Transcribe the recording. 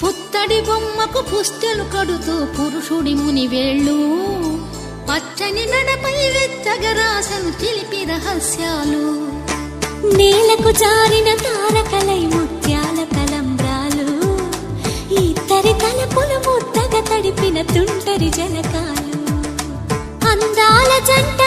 పుత్తడి బొమ్మకు పుస్తెలు కడుతూ పురుషుడి ముని వేళ్ళు పచ్చని నడపై వెచ్చగా రాసను చిలిపి రహస్యాలు. నేలకు జారిన తారకలై ముత్యాల తలంబ్రాలు ఇద్దరి తలపులు ముద్దగా తడిపిన తుంటరి జలకాలు. అందాల జంట